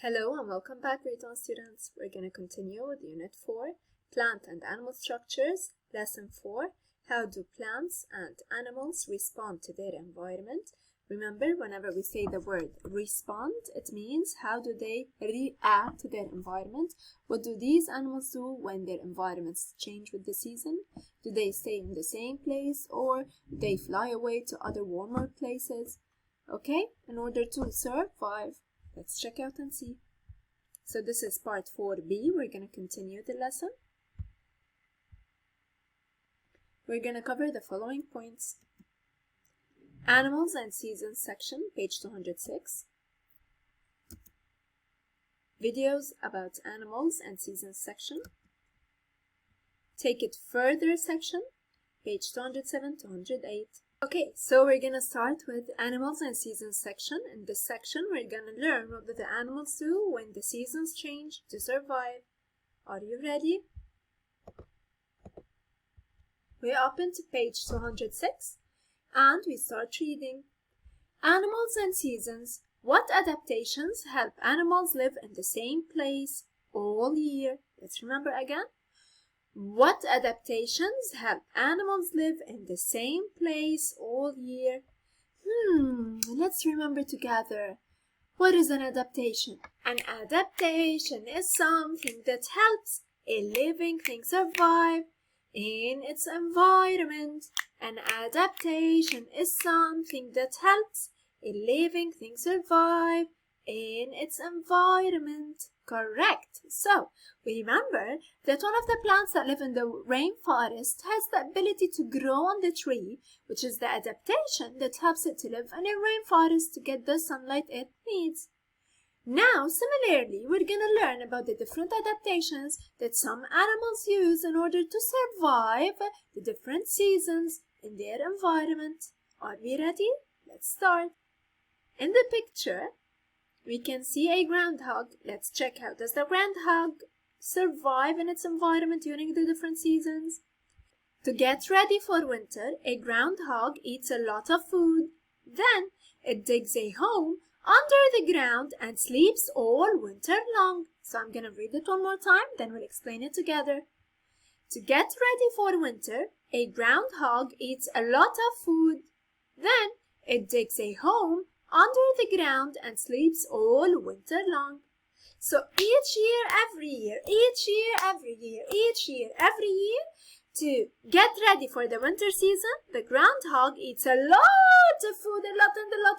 Hello and welcome back, grade 1 students. We're going to continue with Unit 4, Plant and Animal Structures, Lesson 4, How do plants and animals respond to their environment? Remember, whenever we say the word respond, it means how do they react to their environment? What do these animals do when their environments change with the season? Do they stay in the same place or do they fly away to other warmer places? Okay, in order to survive. Let's check out and see. So this is part 4b. We're going to continue the lesson. We're going to cover the following points. Animals and Seasons section, page 206. Videos about animals and seasons section. Take it further section, page 207 to 208. Okay, so we're going to start with Animals and Seasons section. In this section, we're going to learn what do the animals do when the seasons change to survive. Are you ready? We open to page 206 and we start reading. Animals and Seasons. What adaptations help animals live in the same place all year? Let's remember again. What adaptations help animals live in the same place all year? Let's remember together. What is an adaptation? An adaptation is something that helps a living thing survive in its environment. An adaptation is something that helps a living thing survive in its environment. Correct. So, we remember that one of the plants that live in the rainforest has the ability to grow on the tree, which is the adaptation that helps it to live in a rainforest to get the sunlight it needs. Now, similarly, we're going to learn about the different adaptations that some animals use in order to survive the different seasons in their environment. Are we ready? Let's start. In the picture, we can see a groundhog. Let's check how does the groundhog survive in its environment during the different seasons. To get ready for winter, a groundhog eats a lot of food. Then it digs a home under the ground and sleeps all winter long. So I'm going to read it one more time, then we'll explain it together. To get ready for winter, a groundhog eats a lot of food. Then it digs a home under the ground and sleeps all winter long. So each year, every year, to get ready for the winter season, the groundhog eats a lot of food, a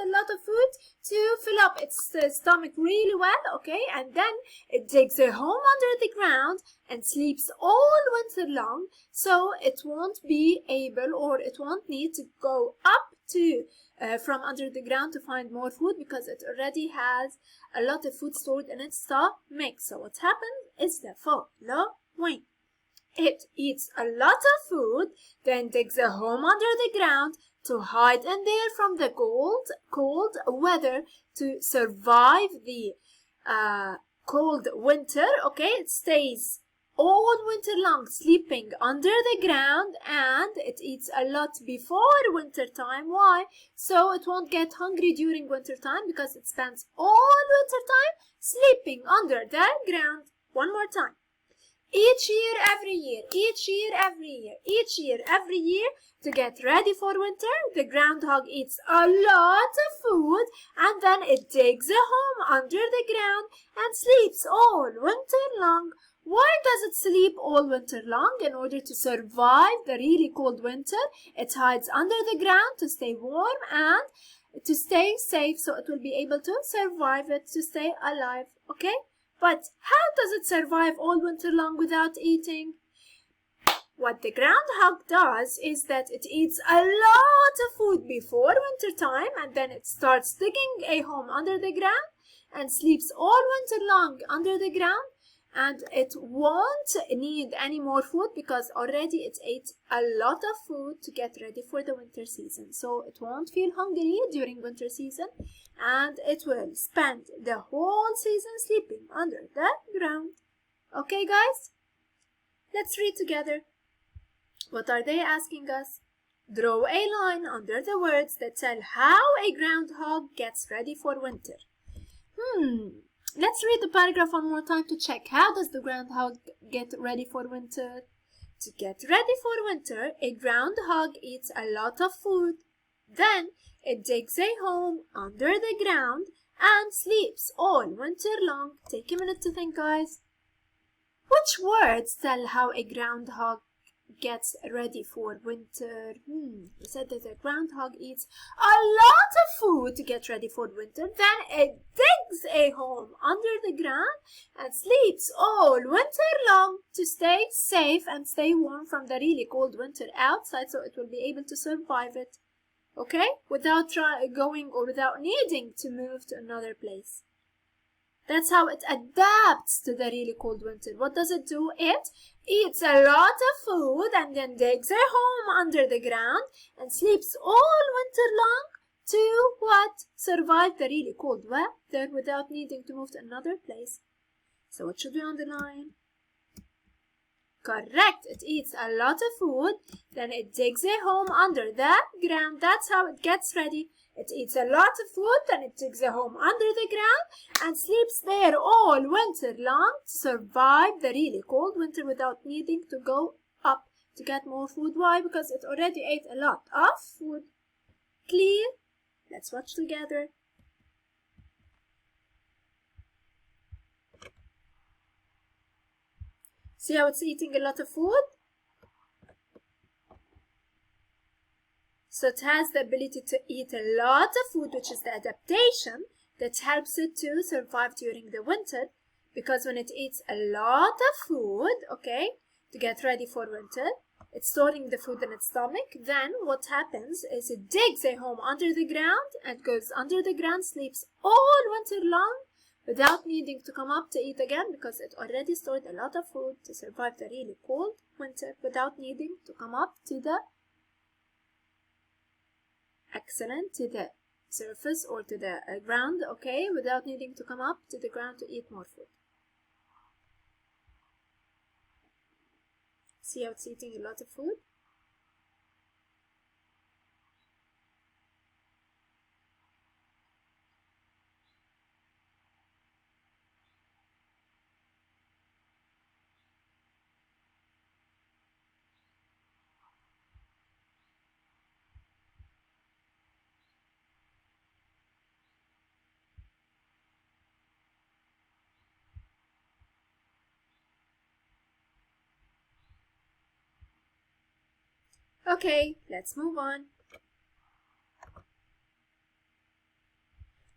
lot of food to fill up its stomach really well, okay? And then it digs a home under the ground and sleeps all winter long, so it won't be able or it won't need to go up to from under the ground to find more food because it already has a lot of food stored in its stomach. So what happens is the following. It eats a lot of food, then digs a home under the ground to hide in there from the cold weather to survive the cold winter. Okay, it stays all winter long sleeping under the ground and it eats a lot before winter time. Why? So it won't get hungry during winter time because it spends all winter time sleeping under the ground. One more time. Each year, every year, to get ready for winter, the groundhog eats a lot of food and then it digs a home under the ground and sleeps all winter long. Why does it sleep all winter long? In order to survive the really cold winter, it hides under the ground to stay warm and to stay safe, so it will be able to survive it, to stay alive, okay? But how does it survive all winter long without eating? What the groundhog does is that it eats a lot of food before winter time and then it starts digging a home under the ground and sleeps all winter long under the ground, and it won't need any more food because already it ate a lot of food to get ready for the winter season. So it won't feel hungry during winter season and it will spend the whole season sleeping under the ground. Okay, guys? Let's read together. What are they asking us? Draw a line under the words that tell how a groundhog gets ready for winter. Let's Let's read the paragraph one more time to check. How does the groundhog get ready for winter? To get ready for winter, a groundhog eats a lot of food. Then it digs a home under the ground and sleeps all winter long. Take a minute to think, guys. Which words tell how a groundhog gets ready for winter? We said that a groundhog eats a lot of food to get ready for winter. Then it digs a home under the ground and sleeps all winter long to stay safe and stay warm from the really cold winter outside, so it will be able to survive it. Okay? Without going or without needing to move to another place. That's how it adapts to the really cold winter. What does it do? It eats a lot of food and then digs a home under the ground and sleeps all winter long to what? Survive the really cold weather without needing to move to another place. So what should we underline? Correct. It eats a lot of food, then it digs a home under the ground. That's how it gets ready. It eats a lot of food, then it digs a home under the ground and sleeps there all winter long to survive the really cold winter without needing to go up to get more food. Why? Because it already ate a lot of food. Clear? Let's watch together. See how it's eating a lot of food? So it has the ability to eat a lot of food, which is the adaptation that helps it to survive during the winter. Because when it eats a lot of food, okay, to get ready for winter, it's storing the food in its stomach. Then what happens is it digs a home under the ground and goes under the ground, sleeps all winter long without needing to come up to eat again, because it already stored a lot of food to survive the really cold winter without needing to come up to the surface or to the ground, okay, without needing to come up to the ground to eat more food. See how it's eating a lot of food? Okay, let's move on.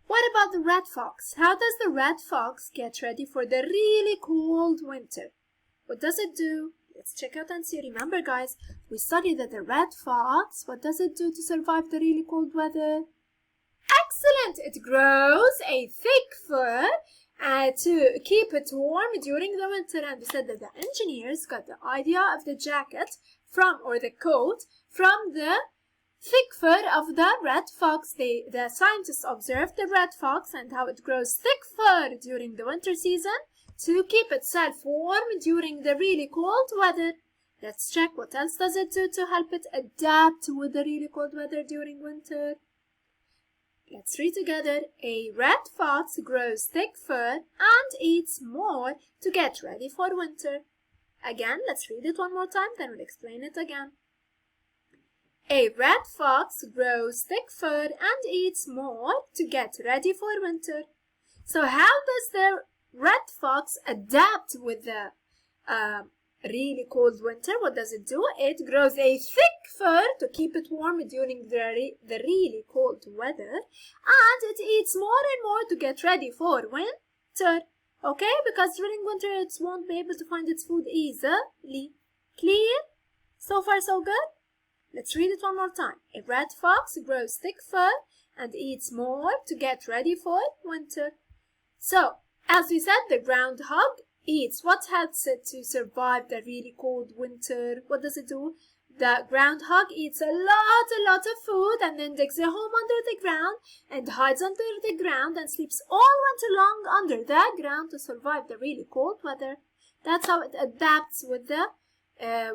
What about the red fox? How does the red fox get ready for the really cold winter? What does it do? Let's check out and see. Remember, guys, we studied that the red fox, what does it do to survive the really cold weather? Excellent! It grows a thick fur to keep it warm during the winter. And we said that the engineers got the idea of the jacket or the coat from the thick fur of the red fox. The scientists observed the red fox and how it grows thick fur during the winter season to keep itself warm during the really cold weather. Let's check what else does it do to help it adapt with the really cold weather during winter. Let's read together. A red fox grows thick fur and eats more to get ready for winter. Again, let's read it one more time, then we'll explain it again. A red fox grows thick fur and eats more to get ready for winter. So how does the red fox adapt with the really cold winter? What does it do? It grows a thick fur to keep it warm during the really cold weather, and it eats more and more to get ready for winter. Okay, because during winter it won't be able to find its food easily. Clear? So far so good? Let's read it one more time. A red fox grows thick fur and eats more to get ready for winter. So, as we said, the groundhog eats what helps it to survive the really cold winter. What does it do? The groundhog eats a lot of food and then digs a home under the ground and hides under the ground and sleeps all winter long under the ground to survive the really cold weather. That's how it adapts with the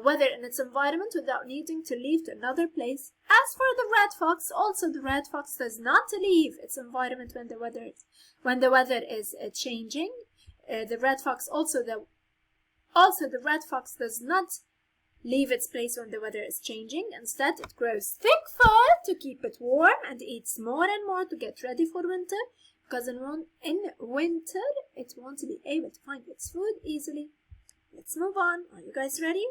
weather in its environment without needing to leave to another place. As for the red fox, also the red fox does not leave its environment when the weather is changing. The red fox the red fox does not leave its place when the weather is changing. Instead, it grows thick fur to keep it warm and eats more and more to get ready for winter, because in winter it won't be able to find its food easily. Let's move on. Are you guys ready?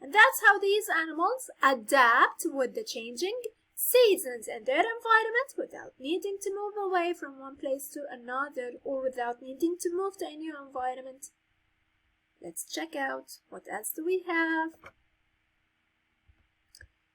And that's how these animals adapt with the changing seasons in their environment without needing to move away from one place to another or without needing to move to a new environment. Let's check out what else do we have.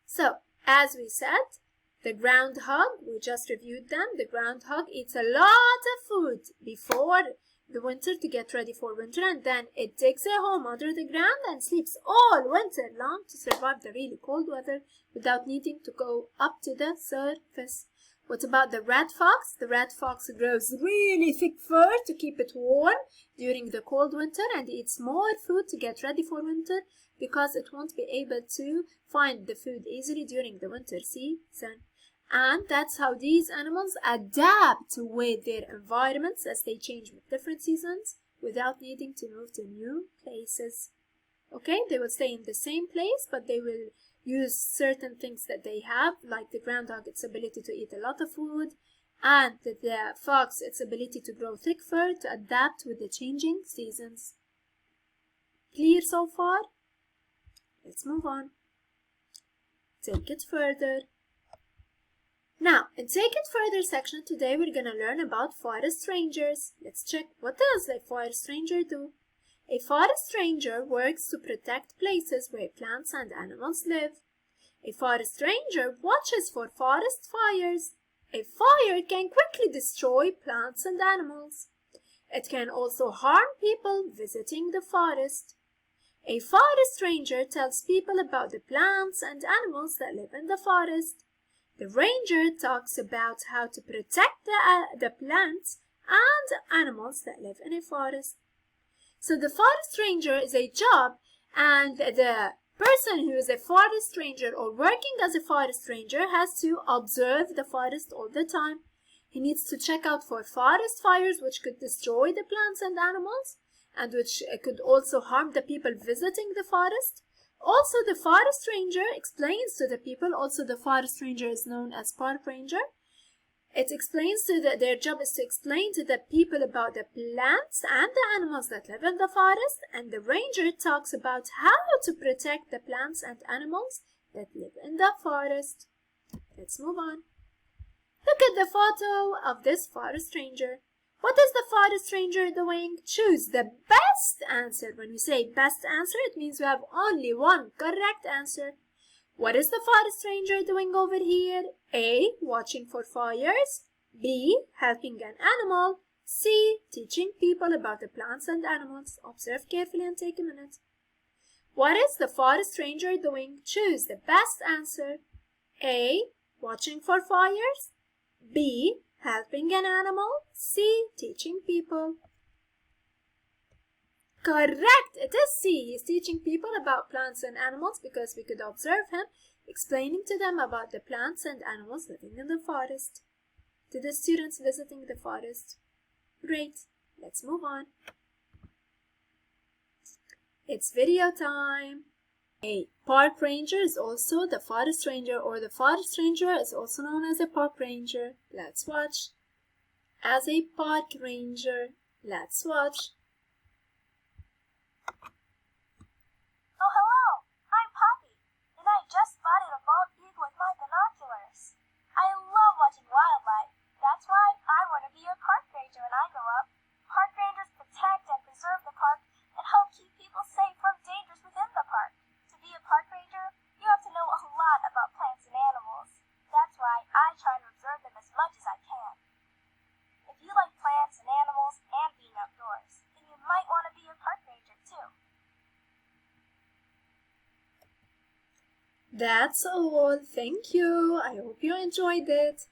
So, as we said, the groundhog, we just reviewed them. The groundhog eats a lot of food before the winter to get ready for winter, and then it digs a home under the ground and sleeps all winter long to survive the really cold weather without needing to go up to the surface. What about the red fox? The red fox grows really thick fur to keep it warm during the cold winter and eats more food to get ready for winter because it won't be able to find the food easily during the winter season. And that's how these animals adapt with their environments as they change with different seasons without needing to move to new places. Okay, they will stay in the same place, but they will use certain things that they have, like the groundhog, its ability to eat a lot of food, and the fox, its ability to grow thick fur to adapt with the changing seasons. Clear so far? Let's move on. Take it further. Now, in Take It Further section today, we're gonna learn about forest rangers. Let's check, what does a forest ranger do? A forest ranger works to protect places where plants and animals live. A forest ranger watches for forest fires. A fire can quickly destroy plants and animals. It can also harm people visiting the forest. A forest ranger tells people about the plants and animals that live in the forest. The ranger talks about how to protect the plants and animals that live in a forest. So the forest ranger is a job, and the person who is a forest ranger or working as a forest ranger has to observe the forest all the time. He needs to check out for forest fires, which could destroy the plants and animals, and which could also harm the people visiting the forest. Also, the forest ranger explains to the people, also the forest ranger is known as park ranger. It explains their job is to explain to the people about the plants and the animals that live in the forest, and the ranger talks about how to protect the plants and animals that live in the forest. Let's move on. Look at the photo of this forest ranger. What is the forest ranger doing? Choose the best answer. When we say best answer, it means we have only one correct answer. What is the forest ranger doing over here? A. Watching for fires. B. Helping an animal. C. Teaching people about the plants and animals. Observe carefully and take a minute. What is the forest ranger doing? Choose the best answer. A. Watching for fires. B. Helping an animal. C. Teaching people. Correct! It is C. He is teaching people about plants and animals because we could observe him explaining to them about the plants and animals living in the forest. To the students visiting the forest. Great! Let's move on. It's video time. A park ranger is also the forest ranger, or the forest ranger is also known as a park ranger. Let's watch. As a park ranger, let's watch. Oh, hello! I'm Poppy, and I just spotted a bald eagle with my binoculars. I love watching wildlife. That's why I want to be a park ranger when I grow up. Park rangers protect and preserve the park and help keep people safe from dangers within the park. To be a park ranger, you have to know a lot about plants and animals. That's why I try to observe them as much as I can. If you like plants and animals and being outdoors, then you might want to be a park ranger too. That's all. Thank you. I hope you enjoyed it.